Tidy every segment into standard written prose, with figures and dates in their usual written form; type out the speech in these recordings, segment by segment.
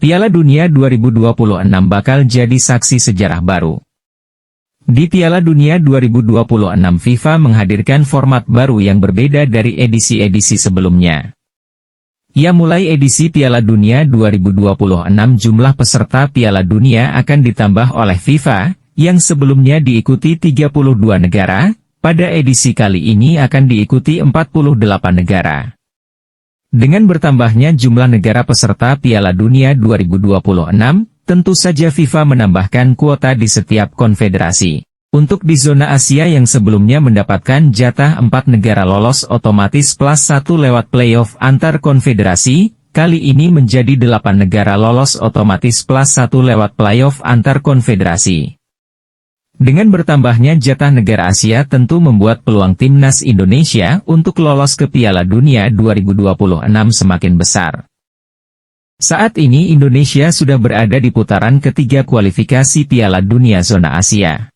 Piala Dunia 2026 bakal jadi saksi sejarah baru. Di Piala Dunia 2026 FIFA menghadirkan format baru yang berbeda dari edisi-edisi sebelumnya. Ya, mulai edisi Piala Dunia 2026 jumlah peserta Piala Dunia akan ditambah oleh FIFA, yang sebelumnya diikuti 32 negara, pada edisi kali ini akan diikuti 48 negara. Dengan bertambahnya jumlah negara peserta Piala Dunia 2026, tentu saja FIFA menambahkan kuota di setiap konfederasi. Untuk di zona Asia yang sebelumnya mendapatkan jatah 4 negara lolos otomatis plus 1 lewat playoff antar konfederasi, kali ini menjadi 8 negara lolos otomatis plus 1 lewat playoff antar konfederasi. Dengan bertambahnya jatah negara Asia tentu membuat peluang timnas Indonesia untuk lolos ke Piala Dunia 2026 semakin besar. Saat ini Indonesia sudah berada di putaran ketiga kualifikasi Piala Dunia zona Asia.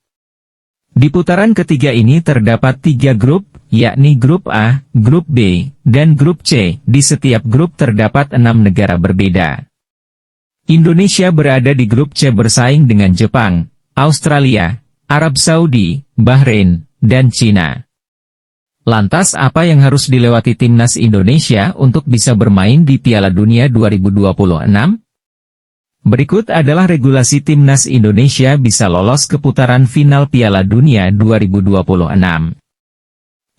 Di putaran ketiga ini terdapat 3 grup, yakni Grup A, Grup B, dan Grup C. Di setiap grup terdapat 6 negara berbeda. Indonesia berada di Grup C bersaing dengan Jepang, Australia, Arab Saudi, Bahrain, dan Cina. Lantas apa yang harus dilewati timnas Indonesia untuk bisa bermain di Piala Dunia 2026? Berikut adalah regulasi timnas Indonesia bisa lolos ke putaran final Piala Dunia 2026.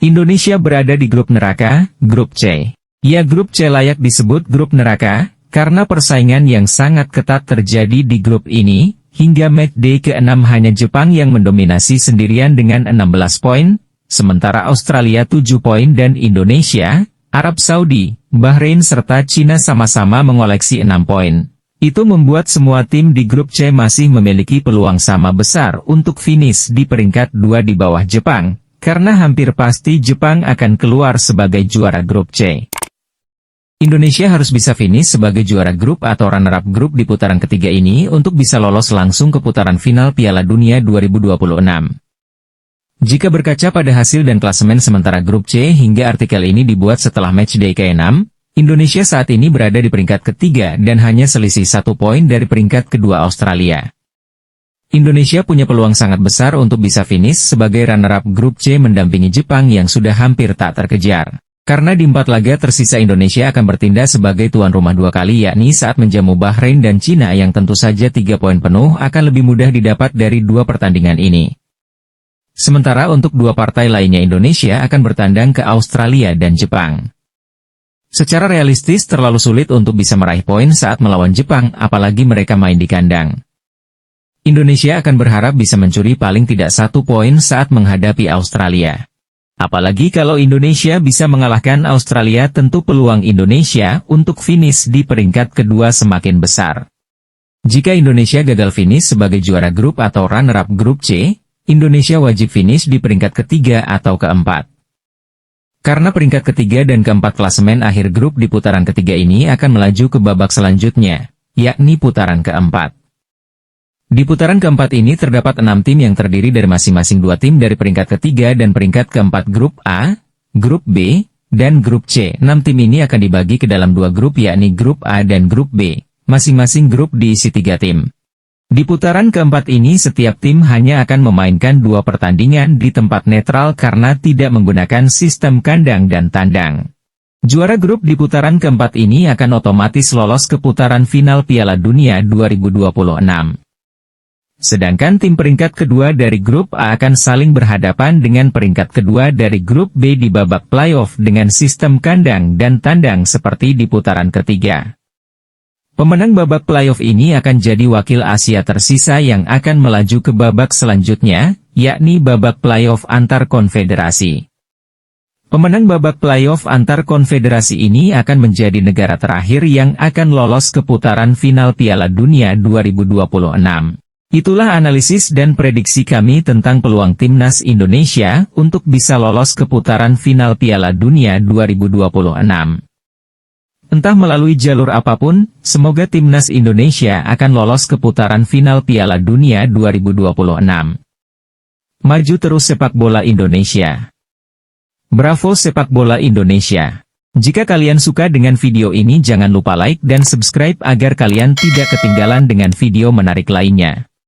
Indonesia berada di grup neraka, Grup C. Ya, Grup C layak disebut grup neraka, karena persaingan yang sangat ketat terjadi di grup ini. Hingga match day ke-6 hanya Jepang yang mendominasi sendirian dengan 16 poin, sementara Australia 7 poin dan Indonesia, Arab Saudi, Bahrain serta Cina sama-sama mengoleksi 6 poin. Itu membuat semua tim di grup C masih memiliki peluang sama besar untuk finish di peringkat 2 di bawah Jepang, karena hampir pasti Jepang akan keluar sebagai juara grup C. Indonesia harus bisa finish sebagai juara grup atau runner-up grup di putaran ketiga ini untuk bisa lolos langsung ke putaran final Piala Dunia 2026. Jika berkaca pada hasil dan klasemen sementara grup C hingga artikel ini dibuat setelah matchday ke-6, Indonesia saat ini berada di peringkat ketiga dan hanya selisih 1 poin dari peringkat kedua Australia. Indonesia punya peluang sangat besar untuk bisa finish sebagai runner-up grup C mendampingi Jepang yang sudah hampir tak terkejar. Karena di 4 laga tersisa Indonesia akan bertindak sebagai tuan rumah 2 kali yakni saat menjamu Bahrain dan Cina yang tentu saja 3 poin penuh akan lebih mudah didapat dari 2 pertandingan ini. Sementara untuk 2 partai lainnya Indonesia akan bertandang ke Australia dan Jepang. Secara realistis terlalu sulit untuk bisa meraih poin saat melawan Jepang apalagi mereka main di kandang. Indonesia akan berharap bisa mencuri paling tidak 1 poin saat menghadapi Australia. Apalagi kalau Indonesia bisa mengalahkan Australia tentu peluang Indonesia untuk finish di peringkat kedua semakin besar. Jika Indonesia gagal finish sebagai juara grup atau runner-up grup C, Indonesia wajib finish di peringkat ketiga atau keempat. Karena peringkat ketiga dan keempat klasemen akhir grup di putaran ketiga ini akan melaju ke babak selanjutnya, yakni putaran keempat. Di putaran keempat ini terdapat 6 tim yang terdiri dari masing-masing 2 tim dari peringkat ketiga dan peringkat keempat Grup A, Grup B, dan Grup C. 6 tim ini akan dibagi ke dalam 2 grup yakni Grup A dan Grup B. Masing-masing grup diisi 3 tim. Di putaran keempat ini setiap tim hanya akan memainkan 2 pertandingan di tempat netral karena tidak menggunakan sistem kandang dan tandang. Juara grup di putaran keempat ini akan otomatis lolos ke putaran final Piala Dunia 2026. Sedangkan tim peringkat kedua dari grup A akan saling berhadapan dengan peringkat kedua dari grup B di babak playoff dengan sistem kandang dan tandang seperti di putaran ketiga. Pemenang babak playoff ini akan jadi wakil Asia tersisa yang akan melaju ke babak selanjutnya, yakni babak playoff antar konfederasi. Pemenang babak playoff antar konfederasi ini akan menjadi negara terakhir yang akan lolos ke putaran final Piala Dunia 2026. Itulah analisis dan prediksi kami tentang peluang timnas Indonesia untuk bisa lolos ke putaran final Piala Dunia 2026. Entah melalui jalur apapun, semoga timnas Indonesia akan lolos ke putaran final Piala Dunia 2026. Maju terus sepak bola Indonesia. Bravo sepak bola Indonesia. Jika kalian suka dengan video ini jangan lupa like dan subscribe agar kalian tidak ketinggalan dengan video menarik lainnya.